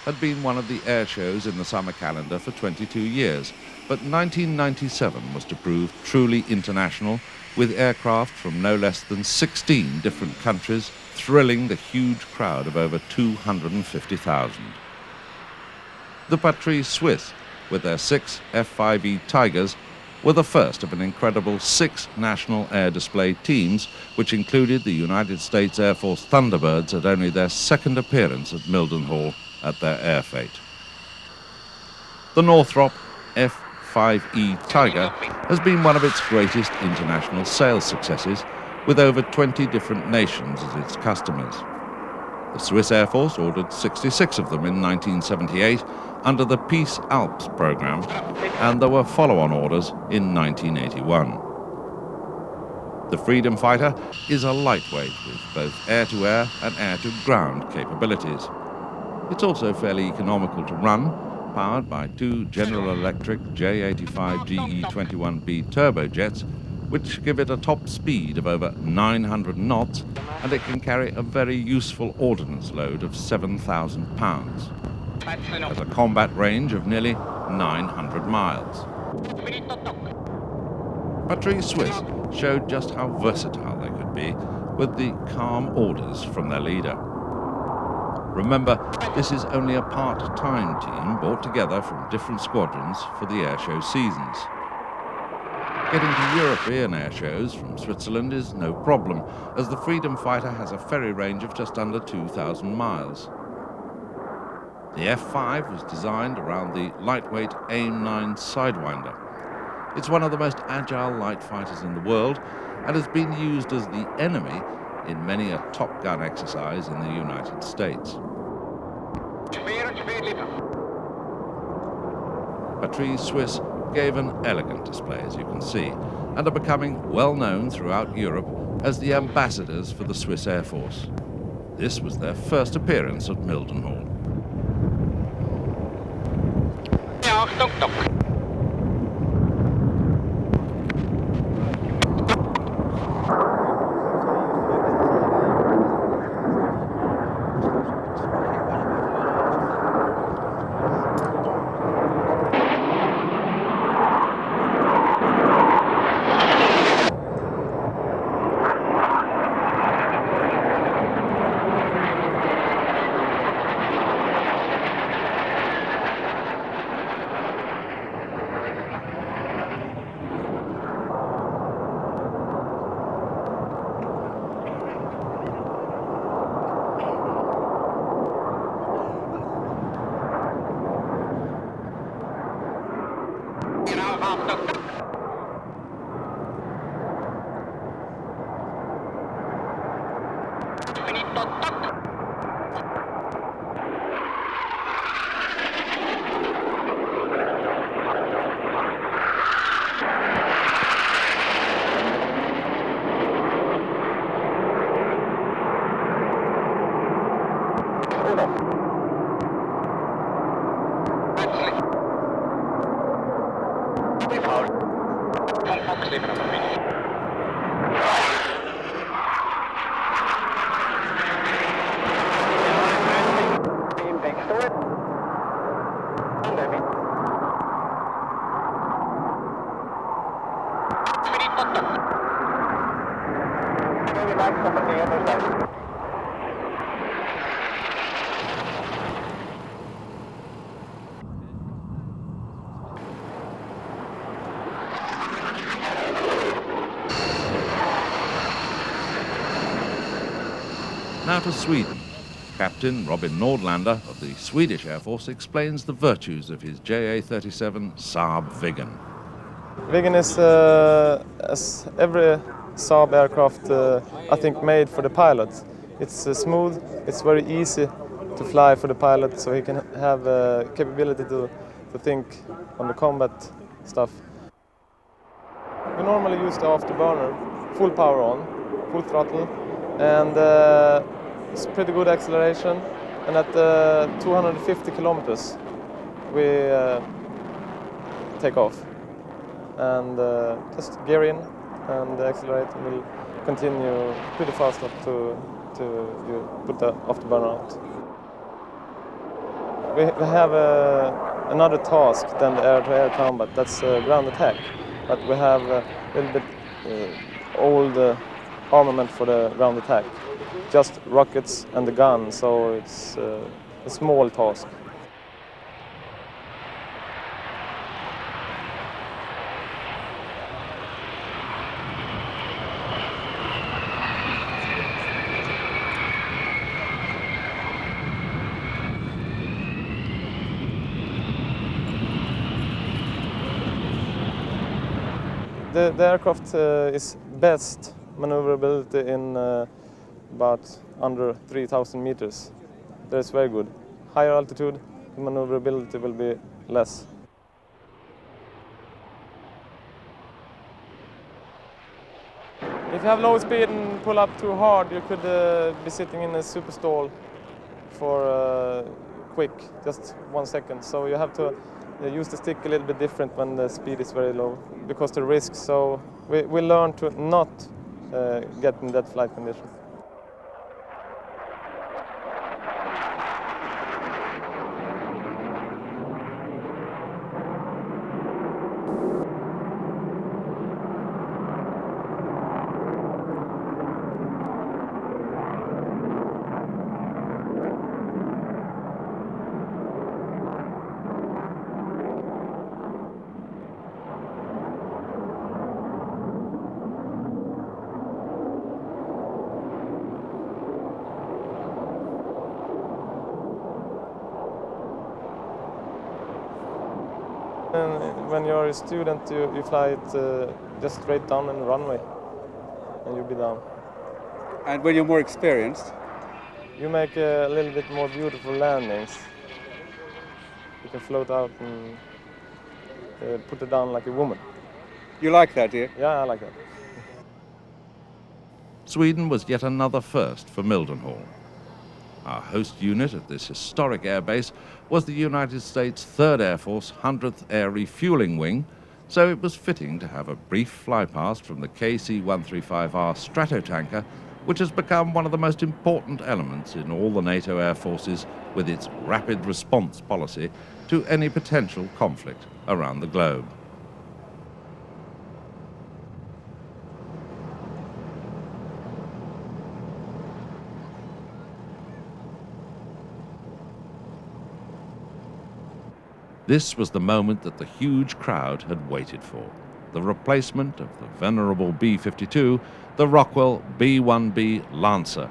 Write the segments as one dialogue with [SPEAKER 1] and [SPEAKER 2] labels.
[SPEAKER 1] had been one of the air shows in the summer calendar for 22 years, but 1997 was to prove truly international, with aircraft from no less than 16 different countries thrilling the huge crowd of over 250,000. The Patrouille Suisse, with their 6 F-5E Tigers, were the first of an incredible 6 national air display teams, which included the United States Air Force Thunderbirds at only their second appearance at Mildenhall at their Air Fete. The Northrop F-5E Tiger has been one of its greatest international sales successes, with over 20 different nations as its customers. The Swiss Air Force ordered 66 of them in 1978 under the Peace Alps program, and there were follow-on orders in 1981. The Freedom Fighter is a lightweight with both air-to-air and air-to-ground capabilities. It's also fairly economical to run, powered by 2 General Electric J85 GE21B turbojets, which give it a top speed of over 900 knots, and it can carry a very useful ordnance load of 7,000 pounds. It has a combat range of nearly 900 miles. Patrouille Suisse showed just how versatile they could be with the calm orders from their leader. Remember, this is only a part-time team brought together from different squadrons for the airshow seasons. Getting to European air shows from Switzerland is no problem, as the Freedom Fighter has a ferry range of just under 2,000 miles. The F-5 was designed around the lightweight AIM-9 Sidewinder. It's one of the most agile light fighters in the world and has been used as the enemy in many a Top Gun exercise in the United States. Patrouille Suisse gave an elegant display, as you can see, and are becoming well known throughout Europe as the ambassadors for the Swiss Air Force. This was their first appearance at Mildenhall. Now to Sweden. Captain Robin Nordlander of the Swedish Air Force explains the virtues of his JA-37 Saab Viggen.
[SPEAKER 2] Viggen is, as every Saab aircraft, I think, made for the pilot. It's smooth, it's very easy to fly for the pilot, so he can have capability to think on the combat stuff. We normally use the afterburner, full power on, full throttle, and it's pretty good acceleration. And at 250 kilometers, we take off. And just gear in and accelerate, and we'll continue pretty fast up to you put the afterburner out. we have another task than the air-to-air combat, that's ground attack. But we have a little bit old armament for the ground attack. Just rockets and the gun, so it's a small task. The aircraft is best maneuverability in about under 3,000 meters. That is very good. Higher altitude, the maneuverability will be less. If you have low speed and pull up too hard, you could be sitting in a super stall for quick, just 1 second. So you have to use the stick a little bit different when the speed is very low, because the risk. So we learn to not get in that flight condition. When you're a student, you fly it just straight down in the runway, and you'll be down.
[SPEAKER 3] And when you're more experienced?
[SPEAKER 2] You make a little bit more beautiful landings. You can float out and put it down like a woman.
[SPEAKER 3] You like that, do you?
[SPEAKER 2] Yeah, I like that.
[SPEAKER 1] Sweden was yet another first for Mildenhall. Our host unit at this historic airbase was the United States 3rd Air Force 100th Air Refueling Wing, so it was fitting to have a brief flypast from the KC-135R Stratotanker, which has become one of the most important elements in all the NATO air forces with its rapid response policy to any potential conflict around the globe. This was the moment that the huge crowd had waited for, the replacement of the venerable B-52, the Rockwell B-1B Lancer.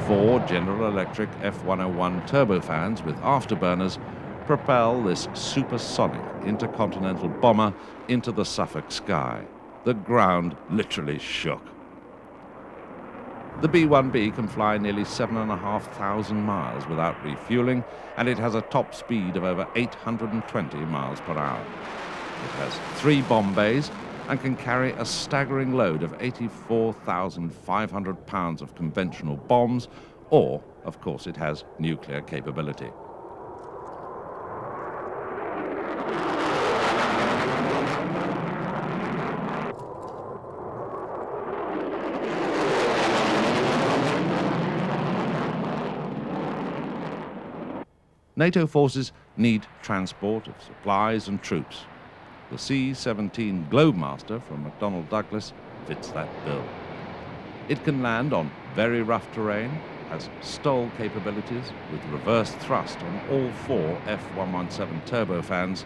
[SPEAKER 1] Four General Electric F-101 turbofans with afterburners propel this supersonic intercontinental bomber into the Suffolk sky. The ground literally shook. The B-1B can fly nearly 7,500 miles without refueling, and it has a top speed of over 820 miles per hour. It has 3 bomb bays and can carry a staggering load of 84,500 pounds of conventional bombs, or, of course, it has nuclear capability. NATO forces need transport of supplies and troops. The C-17 Globemaster from McDonnell Douglas fits that bill. It can land on very rough terrain, has STOL capabilities with reverse thrust on all 4 F-117 turbofans,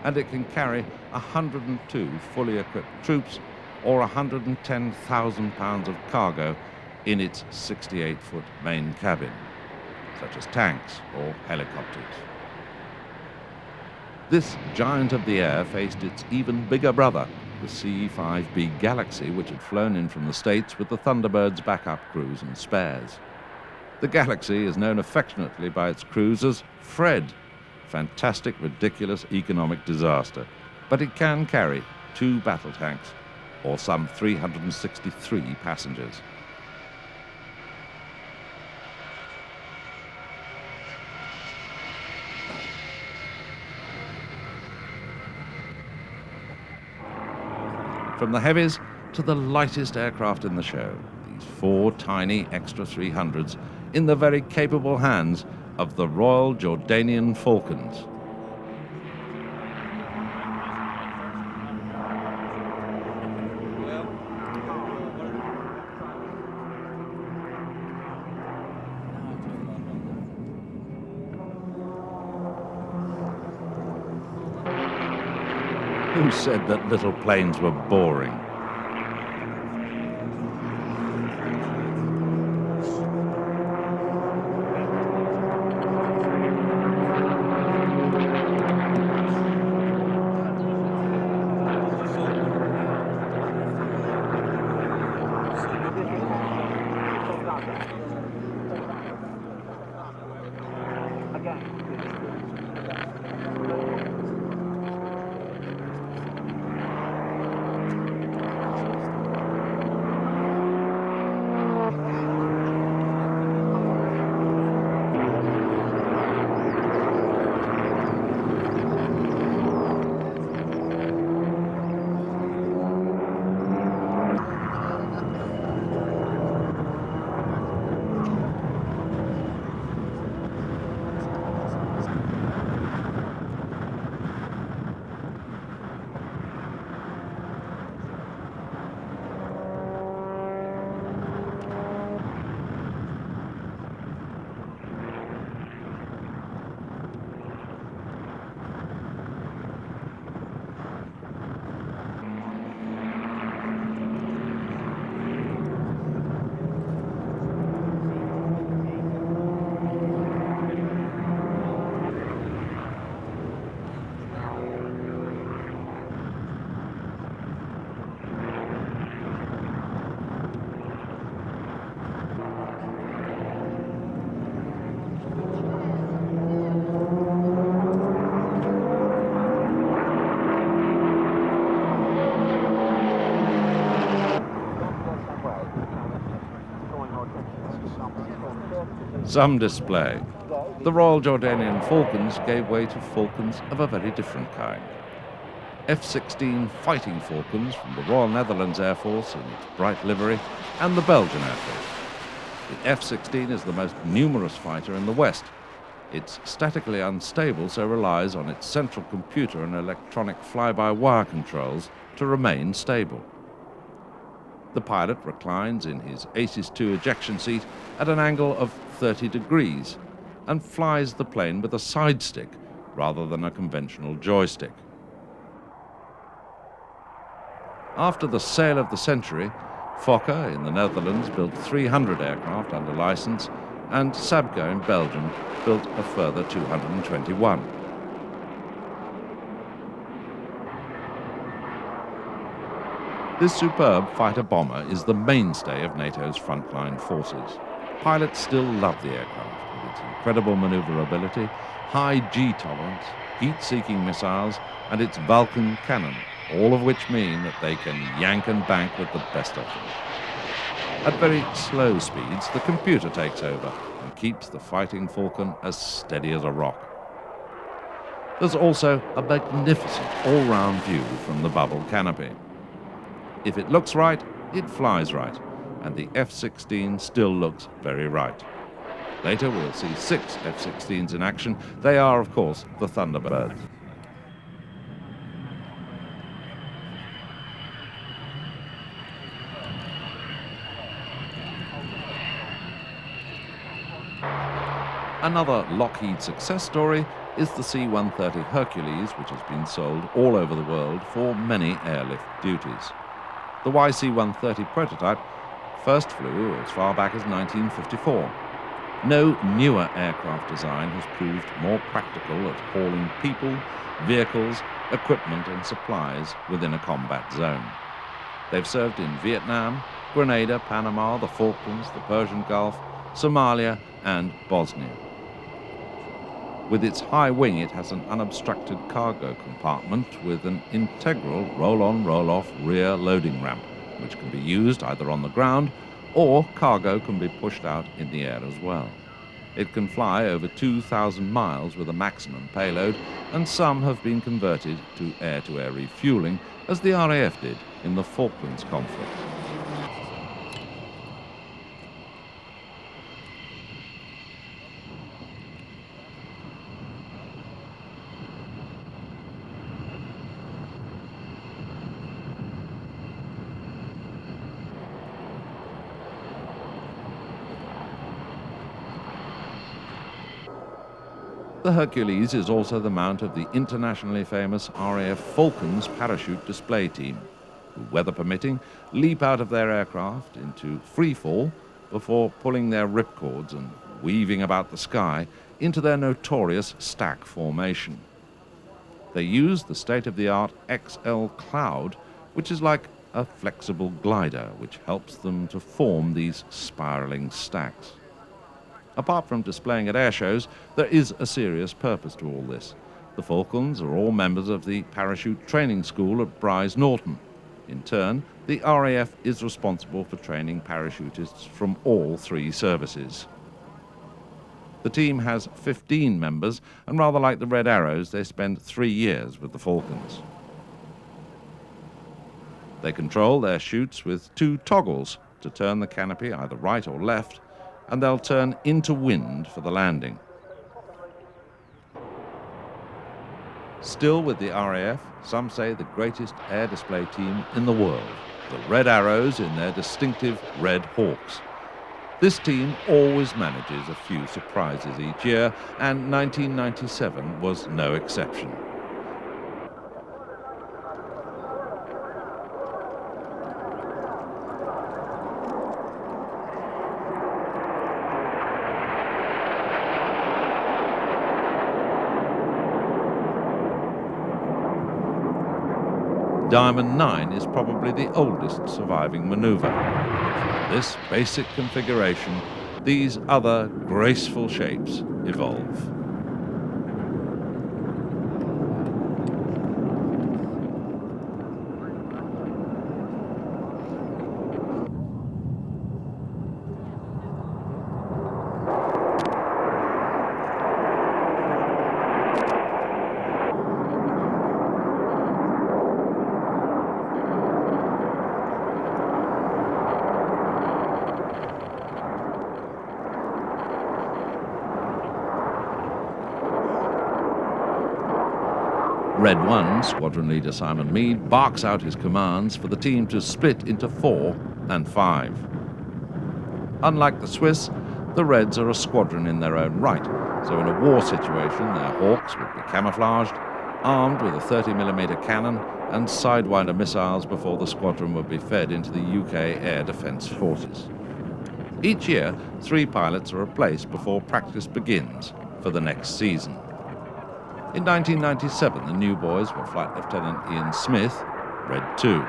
[SPEAKER 1] and it can carry 102 fully equipped troops or 110,000 pounds of cargo in its 68-foot main cabin, such as tanks or helicopters. This giant of the air faced its even bigger brother, the C-5B Galaxy, which had flown in from the States with the Thunderbirds' backup crews and spares. The Galaxy is known affectionately by its crews as Fred, fantastic, ridiculous, economic disaster. But it can carry 2 battle tanks or some 363 passengers. from the heavies to the lightest aircraft in the show, these 4 tiny extra 300s in the very capable hands of the Royal Jordanian Falcons. Who said that little planes were boring? Some display. The Royal Jordanian Falcons gave way to Falcons of a very different kind. F-16 Fighting Falcons from the Royal Netherlands Air Force in its bright livery, and the Belgian Air Force. The F-16 is the most numerous fighter in the West. It's statically unstable, so relies on its central computer and electronic fly-by-wire controls to remain stable. The pilot reclines in his ACES II ejection seat at an angle of 30 degrees and flies the plane with a side stick rather than a conventional joystick. After the sale of the century, Fokker in the Netherlands built 300 aircraft under license, and Sabco in Belgium built a further 221. This superb fighter-bomber is the mainstay of NATO's frontline forces. Pilots still love the aircraft with its incredible maneuverability, high G-tolerance, heat-seeking missiles, and its Vulcan cannon, all of which mean that they can yank and bank with the best of them. At very slow speeds, the computer takes over and keeps the Fighting Falcon as steady as a rock. There's also a magnificent all-round view from the bubble canopy. If it looks right, it flies right, and the F-16 still looks very right. Later we'll see 6 F-16s in action. They are, of course, the Thunderbirds. Another Lockheed success story is the C-130 Hercules, which has been sold all over the world for many airlift duties. The YC-130 prototype first flew as far back as 1954. No newer aircraft design has proved more practical at hauling people, vehicles, equipment and supplies within a combat zone. They've served in Vietnam, Grenada, Panama, the Falklands, the Persian Gulf, Somalia and Bosnia. With its high wing, it has an unobstructed cargo compartment with an integral roll-on, roll-off rear loading ramp, which can be used either on the ground or cargo can be pushed out in the air as well. It can fly over 2,000 miles with a maximum payload, and some have been converted to air-to-air refueling, as the RAF did in the Falklands conflict. The Hercules is also the mount of the internationally famous RAF Falcons parachute display team, who, weather permitting, leap out of their aircraft into free fall before pulling their ripcords and weaving about the sky into their notorious stack formation. They use the state-of-the-art XL Cloud, which is like a flexible glider, which helps them to form these spiraling stacks. Apart from displaying at air shows, there is a serious purpose to all this. The Falcons are all members of the Parachute Training School at Bryce Norton. In turn, the RAF is responsible for training parachutists from all three services. The team has 15 members, and rather like the Red Arrows, they spend 3 years with the Falcons. They control their chutes with 2 toggles to turn the canopy either right or left, and they'll turn into wind for the landing. Still with the RAF, some say the greatest air display team in the world, the Red Arrows in their distinctive Red Hawks. This team always manages a few surprises each year, and 1997 was no exception. Diamond 9 is probably the oldest surviving maneuver. From this basic configuration, these other graceful shapes evolve. Red 1, Squadron Leader Simon Meade, barks out his commands for the team to split into 4 and 5. Unlike the Swiss, the Reds are a squadron in their own right, so in a war situation their Hawks would be camouflaged, armed with a 30mm cannon and Sidewinder missiles before the squadron would be fed into the UK Air Defence Forces. Each year, 3 pilots are replaced before practice begins for the next season. In 1997, the new boys were Flight Lieutenant Ian Smith, Red 2,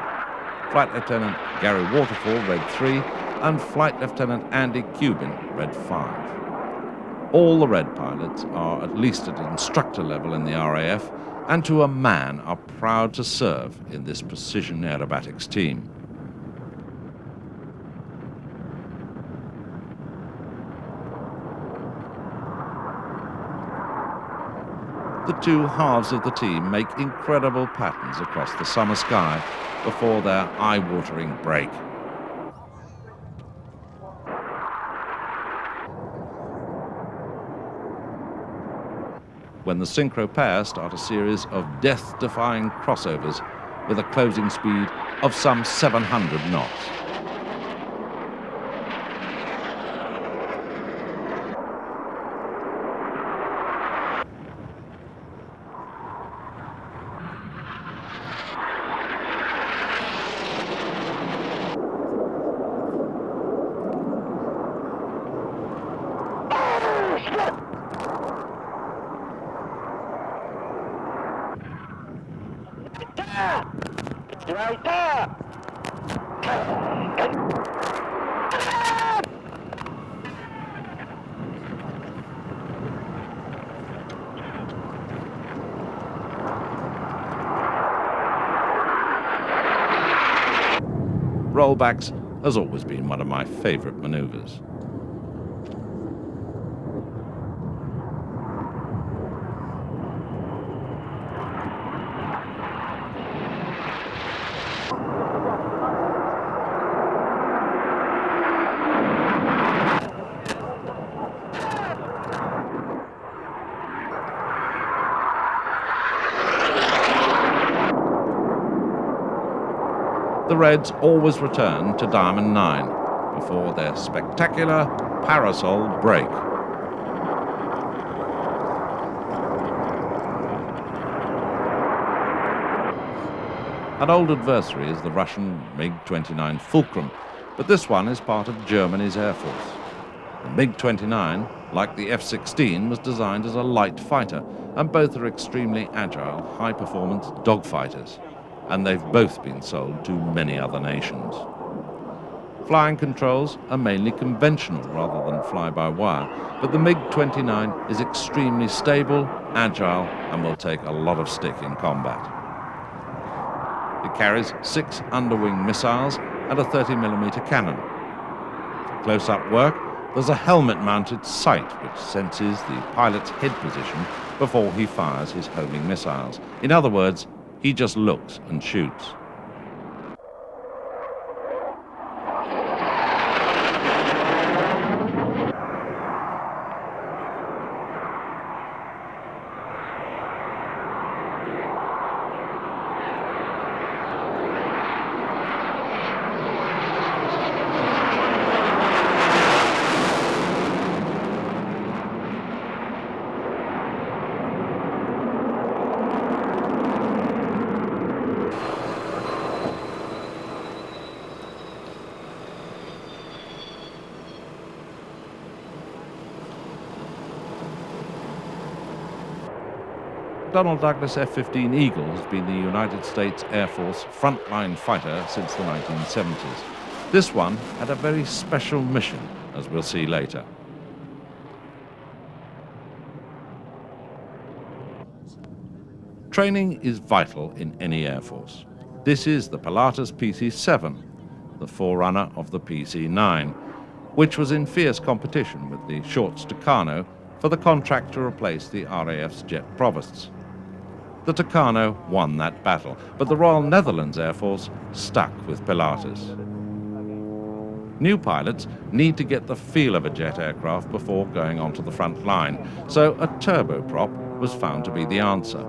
[SPEAKER 1] Flight Lieutenant Gary Waterfall, Red 3, and Flight Lieutenant Andy Cuban, Red 5. All the Red pilots are at least at instructor level in the RAF, and to a man are proud to serve in this precision aerobatics team. The 2 halves of the team make incredible patterns across the summer sky before their eye-watering break. When the synchro pair start a series of death-defying crossovers with a closing speed of some 700 knots. Rollbacks has always been one of my favorite maneuvers. the Reds always return to Diamond 9 before their spectacular parasol break. An old adversary is the Russian Mig-29 Fulcrum, but this one is part of Germany's Air Force. The Mig-29, like the F-16, was designed as a light fighter, and both are extremely agile, high-performance dogfighters, and they've both been sold to many other nations. Flying controls are mainly conventional rather than fly-by-wire, but the Mig-29 is extremely stable, agile, and will take a lot of stick in combat. It carries 6 underwing missiles and a 30mm cannon. For close-up work, there's a helmet-mounted sight which senses the pilot's head position before he fires his homing missiles. In other words, he just looks and shoots. Donald Douglas F-15 Eagle has been the United States Air Force frontline fighter since the 1970s. This one had a very special mission, as we'll see later. Training is vital in any Air Force. This is the Pilatus PC-7, the forerunner of the PC-9, which was in fierce competition with the short Tucano for the contract to replace the RAF's jet provosts. The Tucano won that battle, but the Royal Netherlands Air Force stuck with Pilatus. New pilots need to get the feel of a jet aircraft before going onto the front line, so a turboprop was found to be the answer.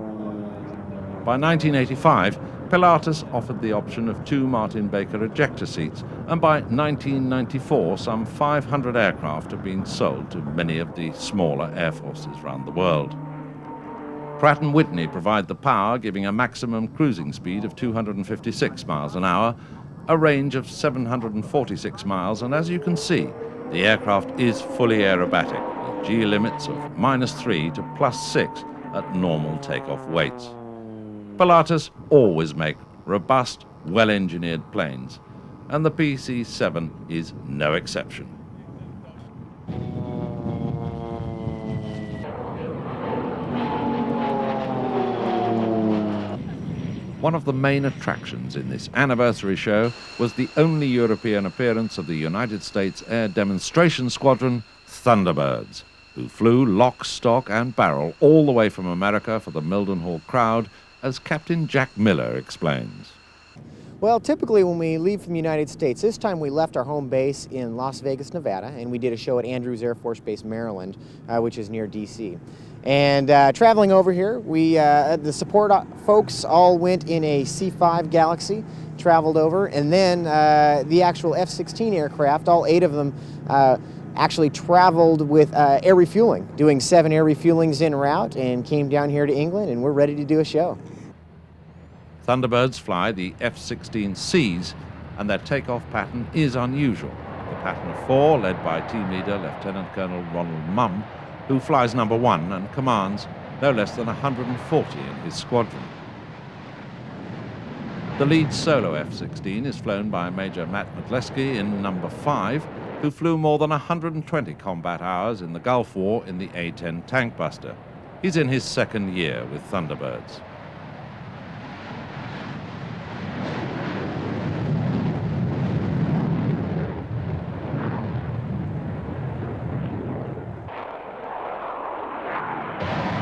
[SPEAKER 1] By 1985, Pilatus offered the option of 2 Martin Baker ejector seats, and by 1994, some 500 aircraft have been sold to many of the smaller air forces around the world. Pratt & Whitney provide the power, giving a maximum cruising speed of 256 miles an hour, a range of 746 miles, and as you can see, the aircraft is fully aerobatic, with G limits of -3 to +6 at normal takeoff weights. Pilatus always make robust, well-engineered planes, and the PC-7 is no exception. One of the main attractions in this anniversary show was the only European appearance of the United States Air Demonstration Squadron, Thunderbirds, who flew lock, stock and barrel all the way from America for the Mildenhall crowd, as Captain Jack Miller explains.
[SPEAKER 4] Well, typically when we leave from the United States, this time we left our home base in Las Vegas, Nevada, and we did a show at Andrews Air Force Base, Maryland, which is near D.C. And traveling over here, the support folks all went in a C-5 Galaxy, traveled over, and then the actual F-16 aircraft, all 8 of them, actually traveled with air refueling, doing 7 air refuelings en route, and came down here to England, and we're ready to do a show.
[SPEAKER 1] Thunderbirds fly the F-16Cs, and their takeoff pattern is unusual. The pattern of 4, led by Team Leader Lieutenant Colonel Ronald Mumm, who flies number 1 and commands no less than 140 in his squadron. The lead solo F-16 is flown by Major Matt Medleski in number 5, who flew more than 120 combat hours in the Gulf War in the A-10 tank buster. He's in his 2nd year with Thunderbirds.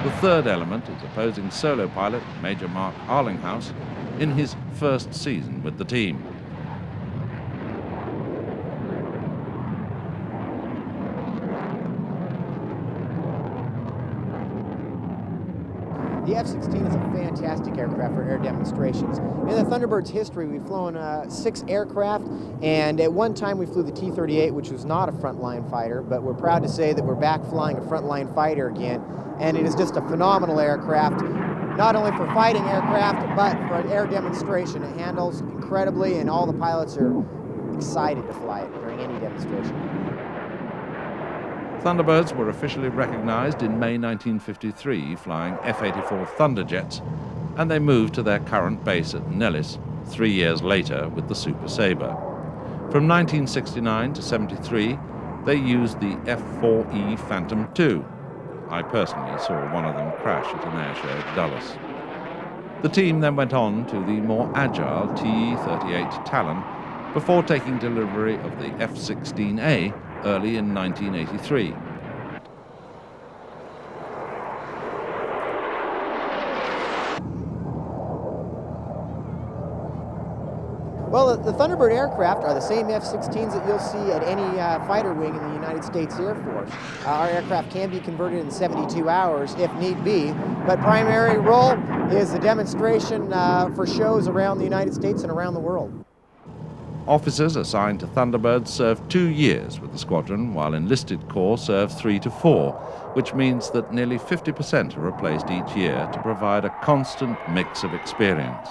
[SPEAKER 1] The third element is opposing solo pilot Major Mark Arlinghouse in his 1st season with the team.
[SPEAKER 4] The F-16 is a fantastic aircraft for air demonstrations. In the Thunderbird's history, we've flown 6 aircraft, and at one time we flew the T-38, which was not a frontline fighter, but we're proud to say that we're back flying a frontline fighter again, and it is just a phenomenal aircraft, not only for fighting aircraft, but for an air demonstration. It handles incredibly, and all the pilots are excited to fly it during any demonstration.
[SPEAKER 1] Thunderbirds were officially recognized in May 1953, flying F-84 Thunderjets, and they moved to their current base at Nellis 3 years later with the Super Sabre. From 1969 to 73, they used the F-4E Phantom II. I personally saw one of them crash at an air show at Dulles. The team then went on to the more agile TE-38 Talon before taking delivery of the F-16A early in 1983.
[SPEAKER 4] Well, the Thunderbird aircraft are the same F-16s that you'll see at any fighter wing in the United States Air Force. Our aircraft can be converted in 72 hours if need be, but primary role is the demonstration for shows around the United States and around the world.
[SPEAKER 1] Officers assigned to Thunderbirds serve 2 years with the squadron, while enlisted corps serve 3 to 4, which means that nearly 50% are replaced each year to provide a constant mix of experience.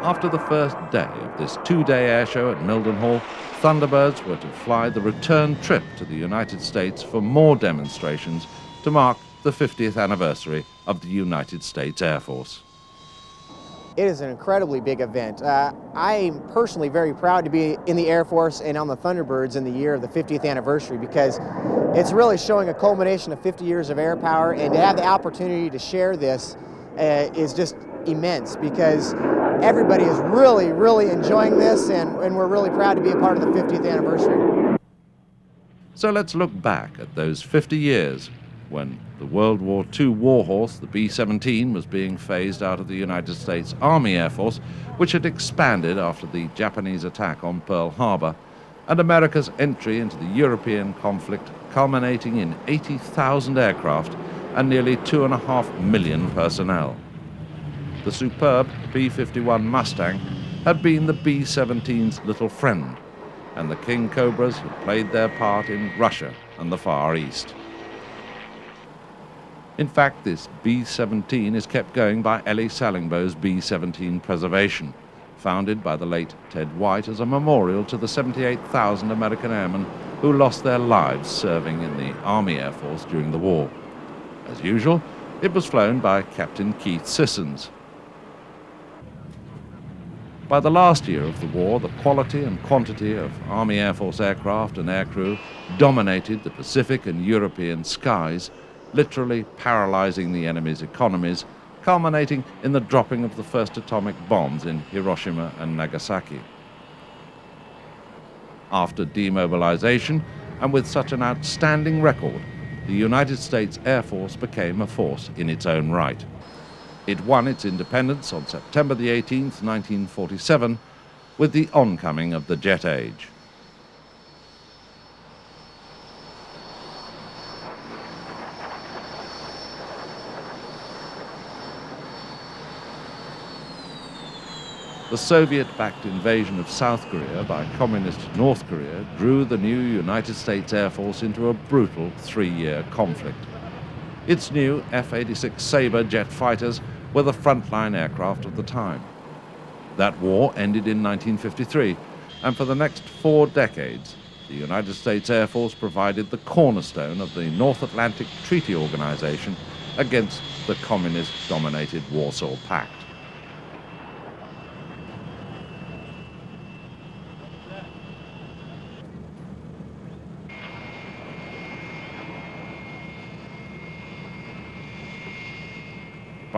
[SPEAKER 1] After the first day of this 2-day air show at Mildenhall, Thunderbirds were to fly the return trip to the United States for more demonstrations to mark the 50th anniversary of the United States Air Force.
[SPEAKER 4] It is an incredibly big event. I'm personally very proud to be in the Air Force and on the Thunderbirds in the year of the 50th anniversary, because it's really showing a culmination of 50 years of air power, and to have the opportunity to share this is just immense, because everybody is really enjoying this, and we're really proud to be a part of the 50th anniversary.
[SPEAKER 1] So let's look back at those 50 years when the World War II warhorse, the B-17, was being phased out of the United States Army Air Force, which had expanded after the Japanese attack on Pearl Harbor, and America's entry into the European conflict, culminating in 80,000 aircraft and nearly 2.5 million personnel. The superb B-51 Mustang had been the B-17's little friend, and the King Cobras had played their part in Russia and the Far East. In fact, this B-17 is kept going by Ellie Salingbo's B-17 Preservation, founded by the late Ted White as a memorial to the 78,000 American airmen who lost their lives serving in the Army Air Force during the war. As usual, it was flown by Captain Keith Sissons. By the last year of the war, the quality and quantity of Army Air Force aircraft and aircrew dominated the Pacific and European skies, literally paralyzing the enemy's economies, culminating in the dropping of the first atomic bombs in Hiroshima and Nagasaki. After demobilization, and with such an outstanding record, the United States Air Force became a force in its own right. It won its independence on September the 18th, 1947, with the oncoming of the jet age. The Soviet-backed invasion of South Korea by communist North Korea drew the new United States Air Force into a brutal 3-year conflict. Its new F-86 Sabre jet fighters were the frontline aircraft of the time. That war ended in 1953, and for the next 4 decades, the United States Air Force provided the cornerstone of the North Atlantic Treaty Organization against the communist-dominated Warsaw Pact.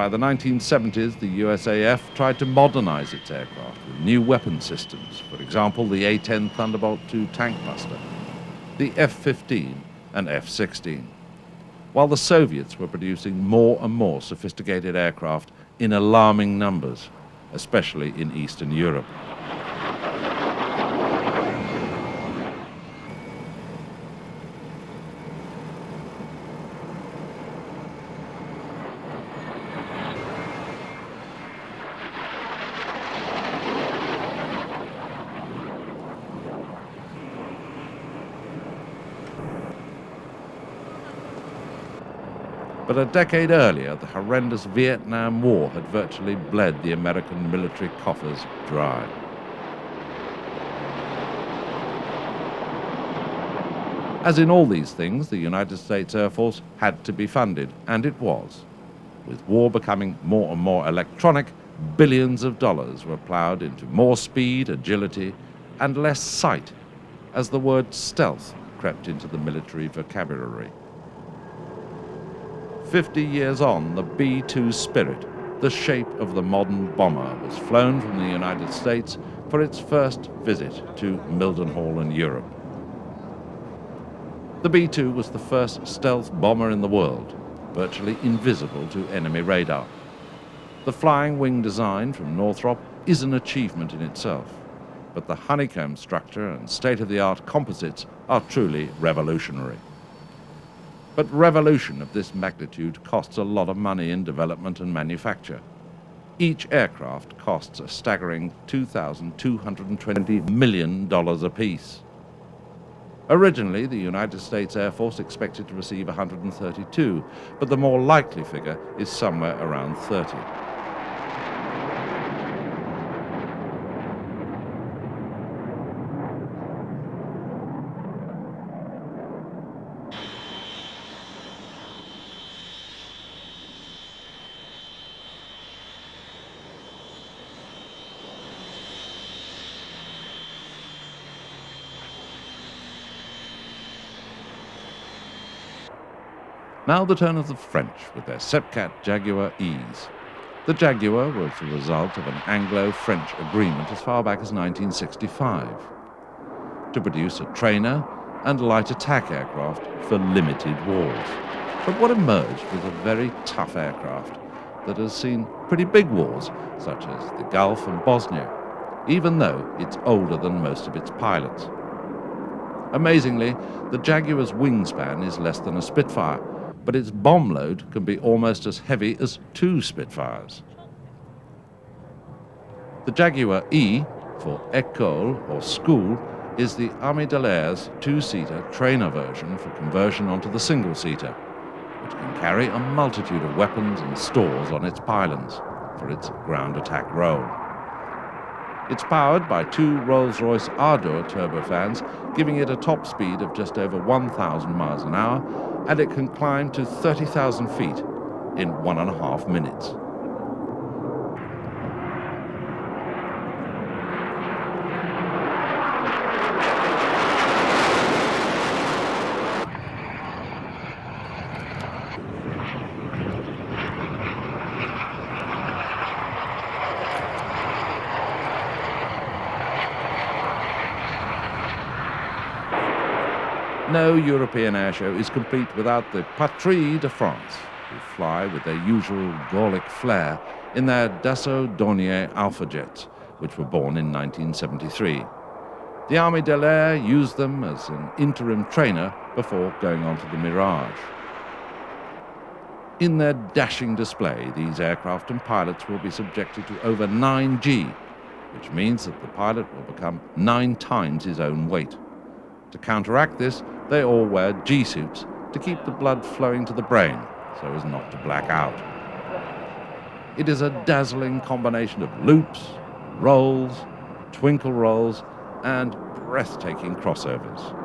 [SPEAKER 1] by the 1970s, the USAF tried to modernize its aircraft with new weapon systems, for example, the A-10 Thunderbolt II tank buster, the F-15 and F-16, while the Soviets were producing more and more sophisticated aircraft in alarming numbers, especially in Eastern Europe. But a decade earlier, the horrendous Vietnam War had virtually bled the American military coffers dry. As in all these things, the United States Air Force had to be funded, and it was. With war becoming more and more electronic, billions of dollars were plowed into more speed, agility, and less sight, as the word stealth crept into the military vocabulary. 50 years on, the B-2 Spirit, the shape of the modern bomber, was flown from the United States for its first visit to Mildenhall in Europe. The B-2 was the first stealth bomber in the world, virtually invisible to enemy radar. The flying wing design from Northrop is an achievement in itself, but the honeycomb structure and state-of-the-art composites are truly revolutionary. But revolution of this magnitude costs a lot of money in development and manufacture. Each aircraft costs a staggering $2,220 million apiece. Originally, the United States Air Force expected to receive 132, but the more likely figure is somewhere around 30. Now the turn of the French with their Sepcat Jaguar E's. The Jaguar was the result of an Anglo-French agreement as far back as 1965 to produce a trainer and light attack aircraft for limited wars. But what emerged was a very tough aircraft that has seen pretty big wars, such as the Gulf and Bosnia, even though it's older than most of its pilots. Amazingly, the Jaguar's wingspan is less than a Spitfire, but its bomb load can be almost as heavy as 2 Spitfires. The Jaguar E, for école or school, is the Armée de l'Air's 2-seater trainer version for conversion onto the single-seater, which can carry a multitude of weapons and stores on its pylons for its ground attack role. It's powered by 2 Rolls-Royce Ardor turbofans, giving it a top speed of just over 1,000 miles an hour, and it can climb to 30,000 feet in 1.5 minutes. No European airshow is complete without the Patrouille de France, who fly with their usual Gallic flair in their Dassault Dornier Alpha jets, which were born in 1973. The Armée de l'Air used them as an interim trainer before going on to the Mirage. In their dashing display, these aircraft and pilots will be subjected to over 9G, which means that the pilot will become 9 times his own weight. To counteract this, they all wear G-suits to keep the blood flowing to the brain so as not to black out. It is a dazzling combination of loops, rolls, twinkle rolls, and breathtaking crossovers.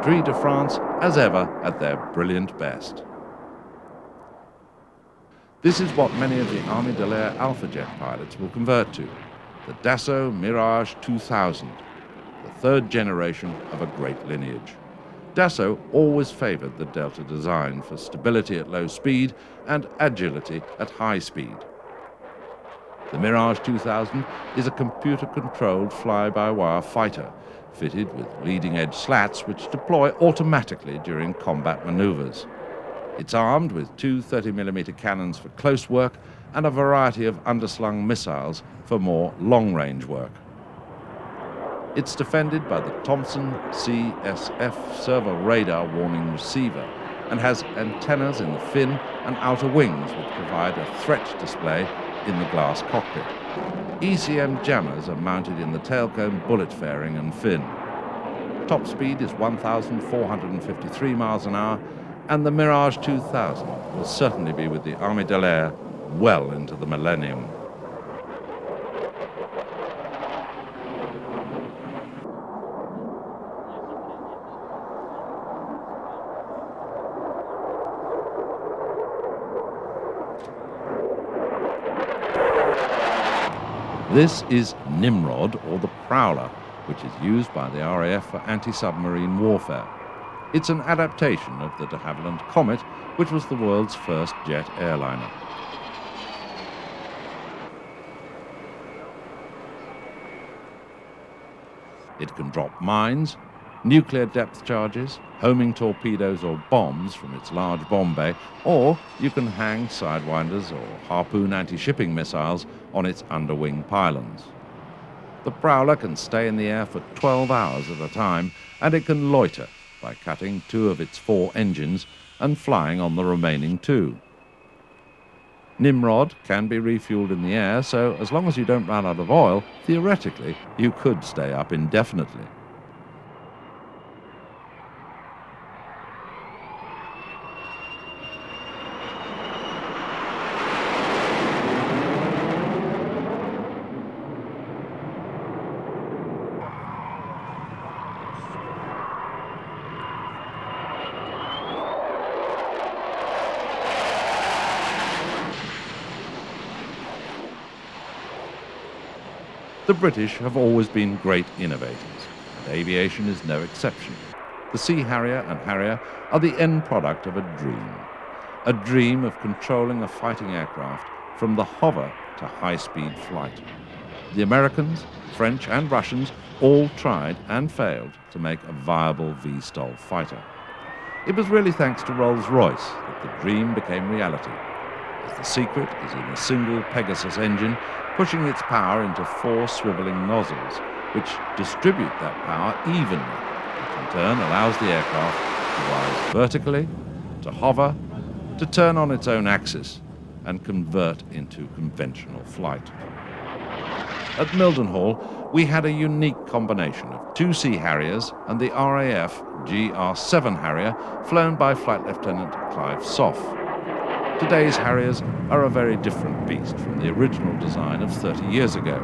[SPEAKER 1] Patrouille de France, as ever, at their brilliant best. This is what many of the Army de l'Air Alpha Jet pilots will convert to, the Dassault Mirage 2000, the third generation of a great lineage. Dassault always favored the Delta design for stability at low speed and agility at high speed. The Mirage 2000 is a computer-controlled fly-by-wire fighter, fitted with leading-edge slats which deploy automatically during combat maneuvers. It's armed with two 30mm cannons for close work and a variety of underslung missiles for more long-range work. It's defended by the Thompson CSF servo radar warning receiver and has antennas in the fin and outer wings which provide a threat display in the glass cockpit. ECM jammers are mounted in the tailcone bullet fairing and fin. Top speed is 1,453 miles an hour, and the Mirage 2000 will certainly be with the Army de l'Air well into the millennium. This is Nimrod, or the Prowler, which is used by the RAF for anti-submarine warfare. It's an adaptation of the de Havilland Comet, which was the world's first jet airliner. It can drop mines, nuclear depth charges, homing torpedoes or bombs from its large bomb bay, or you can hang sidewinders or harpoon anti-shipping missiles on its underwing pylons. The Prowler can stay in the air for 12 hours at a time, and it can loiter by cutting two of its 4 engines and flying on the remaining 2. Nimrod can be refueled in the air, so as long as you don't run out of oil, theoretically, you could stay up indefinitely. The British have always been great innovators, and aviation is no exception. The Sea Harrier and Harrier are the end product of a dream of controlling a fighting aircraft from the hover to high-speed flight. The Americans, French and Russians all tried and failed to make a viable V-STOL fighter. It was really thanks to Rolls-Royce that the dream became reality, as the secret is in the single Pegasus engine pushing its power into 4 swiveling nozzles, which distribute that power evenly, which in turn allows the aircraft to rise vertically, to hover, to turn on its own axis, and convert into conventional flight. At Mildenhall, we had a unique combination of 2 Sea Harriers and the RAF GR7 Harrier flown by Flight Lieutenant Clive Soff. Today's Harriers are a very different beast from the original design of 30 years ago.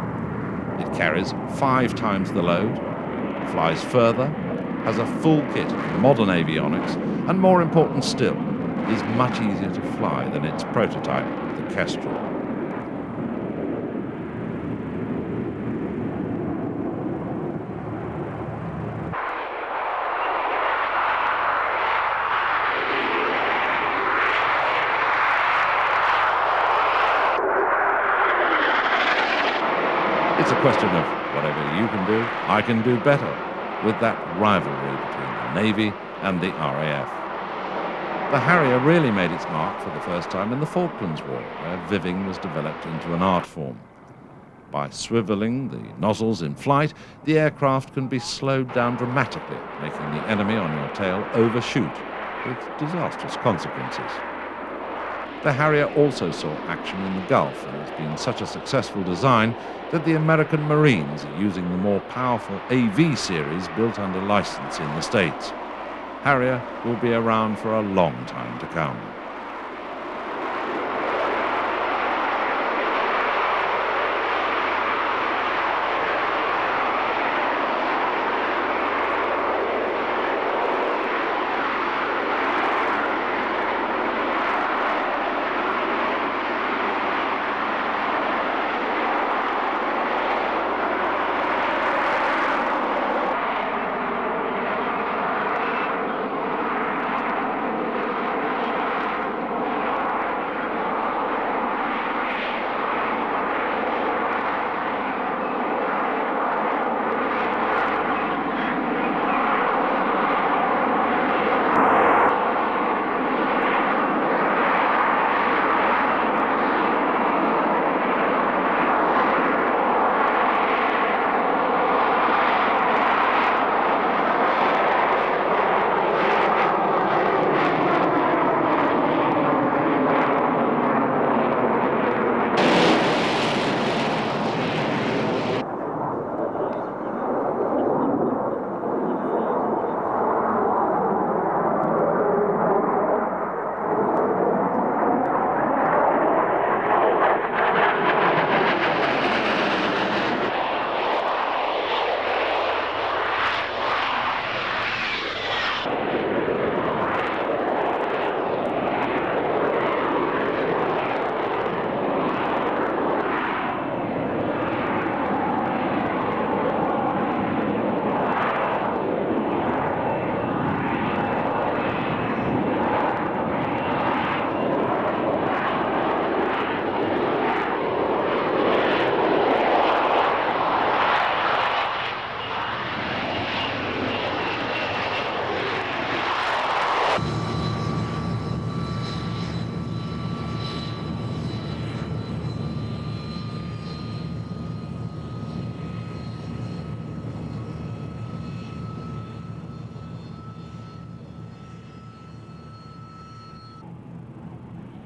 [SPEAKER 1] It carries 5 times the load, flies further, has a full kit of modern avionics, and more important still, is much easier to fly than its prototype, the Kestrel. It's a question of whatever you can do, I can do better, with that rivalry between the Navy and the RAF. The Harrier really made its mark for the first time in the Falklands War, where viving was developed into an art form. By swiveling the nozzles in flight, the aircraft can be slowed down dramatically, making the enemy on your tail overshoot, with disastrous consequences. The Harrier also saw action in the Gulf and has been such a successful design that the American Marines are using the more powerful AV series built under license in the States. Harrier will be around for a long time to come.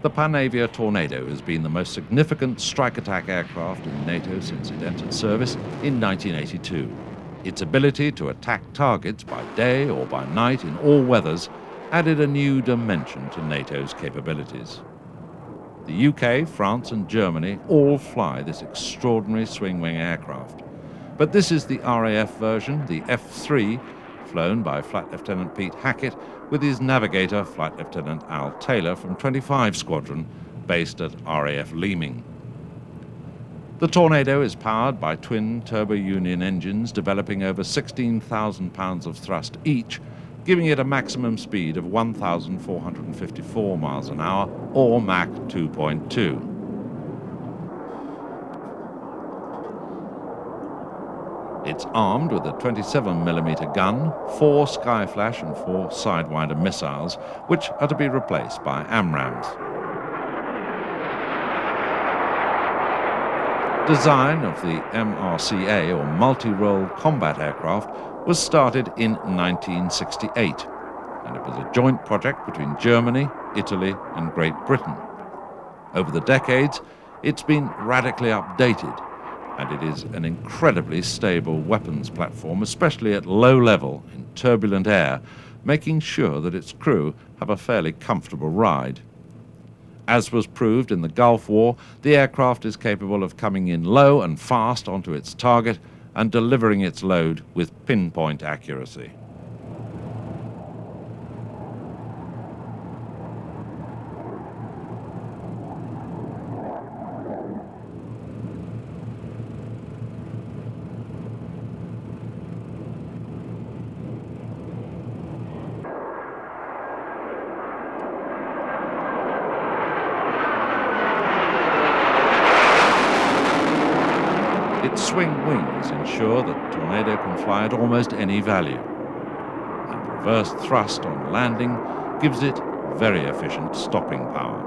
[SPEAKER 1] The Panavia Tornado has been the most significant strike attack aircraft in NATO since it entered service in 1982. Its ability to attack targets by day or by night in all weathers added a new dimension to NATO's capabilities. The UK, France and Germany all fly this extraordinary swing-wing aircraft. But this is the RAF version, the F-3, flown by Flight Lieutenant Pete Hackett with his navigator, Flight Lieutenant Al Taylor from 25 Squadron, based at RAF Leeming. The Tornado is powered by twin turbo-union engines developing over 16,000 pounds of thrust each, giving it a maximum speed of 1,454 miles an hour, or Mach 2.2. It's armed with a 27mm gun, 4 Skyflash and 4 Sidewinder missiles, which are to be replaced by AMRAAMs. Design of the MRCA, or Multi-Role Combat Aircraft, was started in 1968, and it was a joint project between Germany, Italy and Great Britain. Over the decades, it's been radically updated, and it is an incredibly stable weapons platform, especially at low level in turbulent air, making sure that its crew have a fairly comfortable ride. As was proved in the Gulf War, the aircraft is capable of coming in low and fast onto its target and delivering its load with pinpoint accuracy. Its swing wings ensure that Tornado can fly at almost any value, and reverse thrust on landing gives it very efficient stopping power.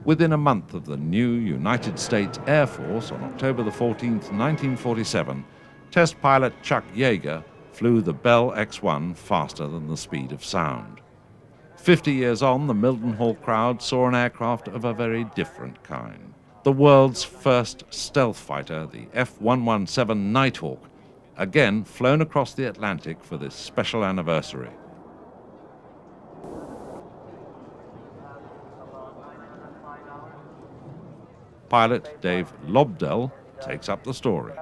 [SPEAKER 1] Within a month of the new United States Air Force on October the 14th, 1947, test pilot Chuck Yeager flew the Bell X-1 faster than the speed of sound. 50 years on, the Mildenhall crowd saw an aircraft of a very different kind. The world's first stealth fighter, the F-117 Nighthawk, again flown across the Atlantic for this special anniversary. Pilot Dave Lobdell takes up the story.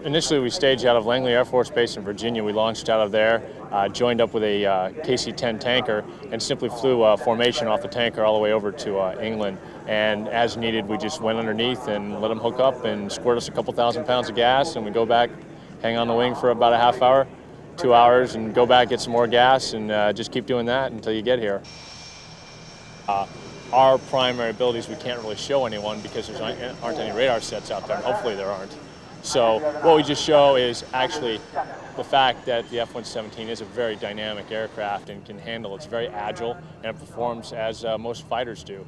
[SPEAKER 5] Initially, we staged out of Langley Air Force Base in Virginia. We launched out of there, joined up with a KC-10 tanker, and simply flew a formation off the tanker all the way over to England. And as needed, we just went underneath and let them hook up and squirt us a couple thousand pounds of gas, and we go back, hang on the wing for about a half hour, 2 hours, and go back, get some more gas, and just keep doing that until you get here. Our primary abilities we can't really show anyone because there aren't any radar sets out there, and hopefully there aren't. So what we just show is actually the fact that the F-117 is a very dynamic aircraft and can handle, it's very agile, and it performs as most fighters do.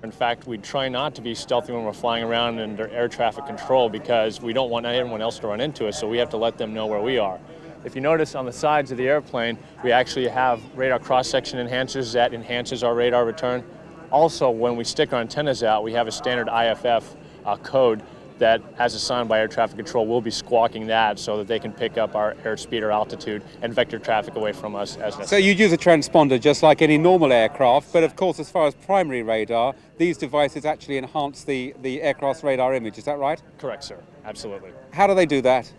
[SPEAKER 5] In fact, we try not to be stealthy when we're flying around under air traffic control because we don't want anyone else to run into us, so we have to let them know where we are. If you notice on the sides of the airplane, we actually have radar cross-section enhancers that enhances our radar return. Also, when we stick our antennas out, we have a standard IFF code that, as assigned by air traffic control, we'll be squawking that so that they can pick up our airspeed or altitude and vector traffic away from us as necessary.
[SPEAKER 3] So you use a transponder just like any normal aircraft, but of course, as far as primary radar, these devices actually enhance the aircraft's radar image, is that right?
[SPEAKER 5] Correct, sir. Absolutely.
[SPEAKER 3] How do they do that?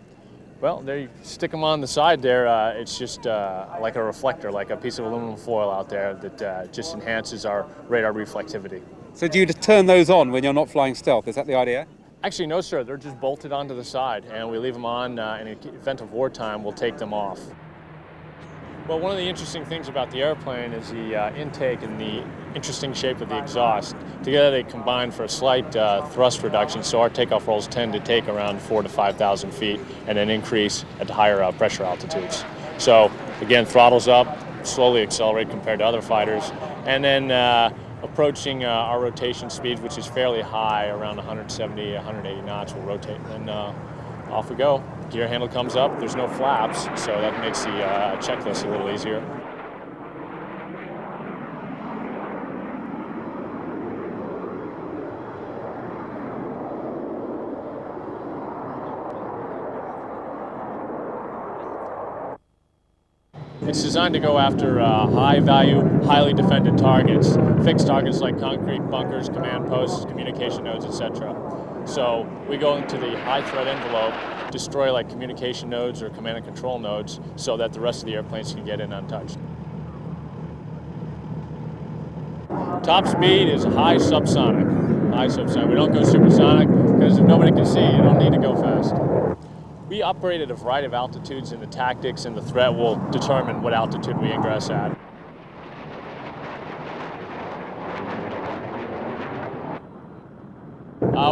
[SPEAKER 5] Well, there you stick them on the side there. It's just like a reflector, like a piece of aluminum foil out there that just enhances our radar reflectivity.
[SPEAKER 3] So do you just turn those on when you're not flying stealth? Is that the idea?
[SPEAKER 5] Actually, no, sir. They're just bolted onto the side, and we leave them on. In the event of wartime, we'll take them off. Well, one of the interesting things about the airplane is the intake and the interesting shape of the exhaust. Together they combine for a slight thrust reduction, so our takeoff rolls tend to take around 4,000 to 5,000 feet and then increase at higher pressure altitudes. So again, throttles up, slowly accelerate compared to other fighters, and then approaching our rotation speed, which is fairly high, around 170, 180 knots, we'll rotate, and then off we go. Gear handle comes up, there's no flaps, so that makes the checklist a little easier. It's designed to go after high-value, highly defended targets, fixed targets like concrete bunkers, command posts, communication nodes, etc. So we go into the high-threat envelope, destroy like communication nodes or command and control nodes so that the rest of the airplanes can get in untouched. Top speed is high subsonic. High subsonic. We don't go supersonic because if nobody can see, you don't need to go fast. We operate at a variety of altitudes, and the tactics and the threat will determine what altitude we ingress at.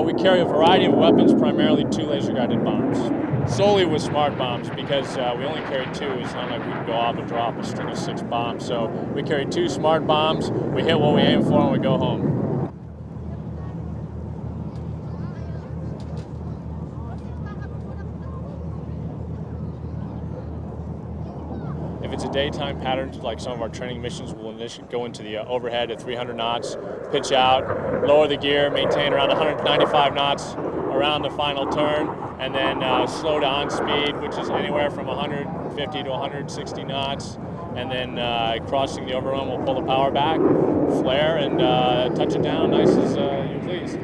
[SPEAKER 5] We carry a variety of weapons, primarily 2 laser-guided bombs. Solely with smart bombs, because we only carry 2. It's not like we can go off and drop a string of 6 bombs. So we carry 2 smart bombs, we hit what we aim for, and we go home. If it's a daytime pattern, like some of our training missions, we'll initially go into the overhead at 300 knots, pitch out, lower the gear, maintain around 195 knots around the final turn, and then slow to on speed, which is anywhere from 150 to 160 knots, and then crossing the overrun, we'll pull the power back, flare, and touch it down nice as you please.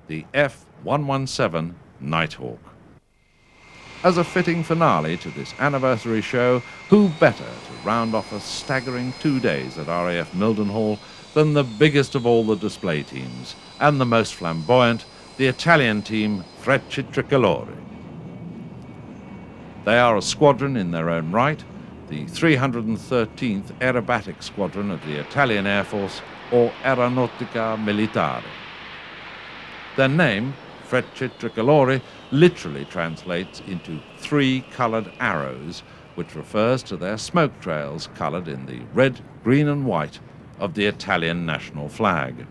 [SPEAKER 1] The F-117 Nighthawk. As a fitting finale to this anniversary show, who better to round off a staggering 2 days at RAF Mildenhall than the biggest of all the display teams, and the most flamboyant, the Italian team Frecce Tricolori. They are a squadron in their own right, the 313th Aerobatic Squadron of the Italian Air Force, or Aeronautica Militare. Their name, Frecce Tricolori, literally translates into 3 coloured arrows, which refers to their smoke trails coloured in the red, green and white of the Italian national flag.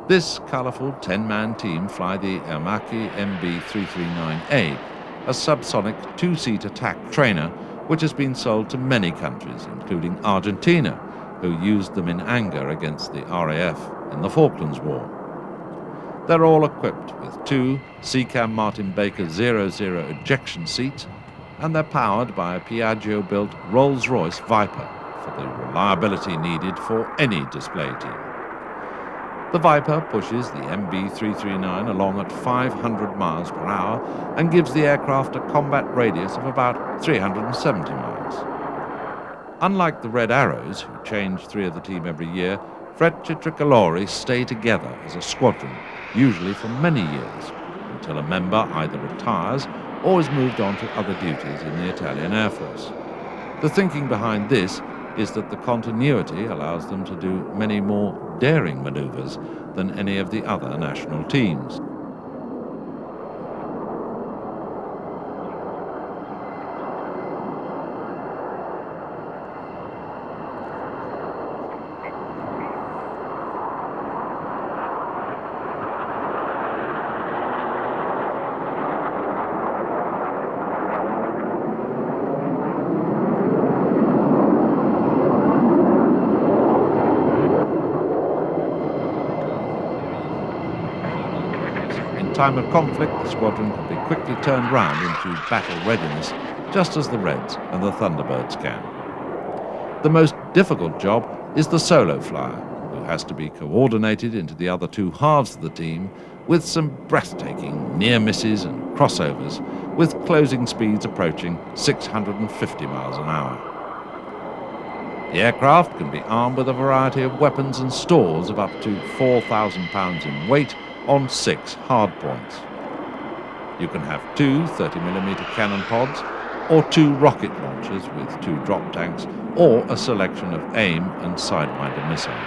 [SPEAKER 1] This colourful 10-man team fly the Ermaki MB339A, a subsonic 2-seat attack trainer which has been sold to many countries, including Argentina, who used them in anger against the RAF in the Falklands War. They're all equipped with 2 Seacam Martin Baker 00 ejection seats, and they're powered by a Piaggio-built Rolls-Royce Viper for the reliability needed for any display team. The Viper pushes the MB339 along at 500 miles per hour and gives the aircraft a combat radius of about 370 miles. Unlike the Red Arrows, who change 3 of the team every year, Frecce Tricolori stay together as a squadron, usually for many years, until a member either retires or is moved on to other duties in the Italian Air Force. The thinking behind this is that the continuity allows them to do many more daring manoeuvres than any of the other national teams. In time of conflict, the squadron can be quickly turned round into battle readiness, just as the Reds and the Thunderbirds can. The most difficult job is the solo flyer, who has to be coordinated into the other two halves of the team with some breathtaking near misses and crossovers, with closing speeds approaching 650 miles an hour. The aircraft can be armed with a variety of weapons and stores of up to 4,000 pounds in weight on 6 hardpoints. You can have 2 30mm cannon pods, or 2 rocket launchers with 2 drop tanks, or a selection of AIM and Sidewinder missiles.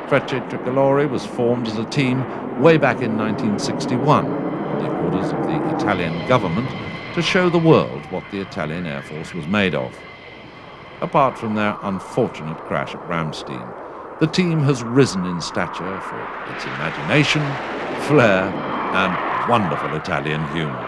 [SPEAKER 1] Frecce Tricolori was formed as a team way back in 1961 on the orders of the Italian government to show the world what the Italian Air Force was made of. Apart from their unfortunate crash at Ramstein, the team has risen in stature for its imagination, flair, and wonderful Italian humour.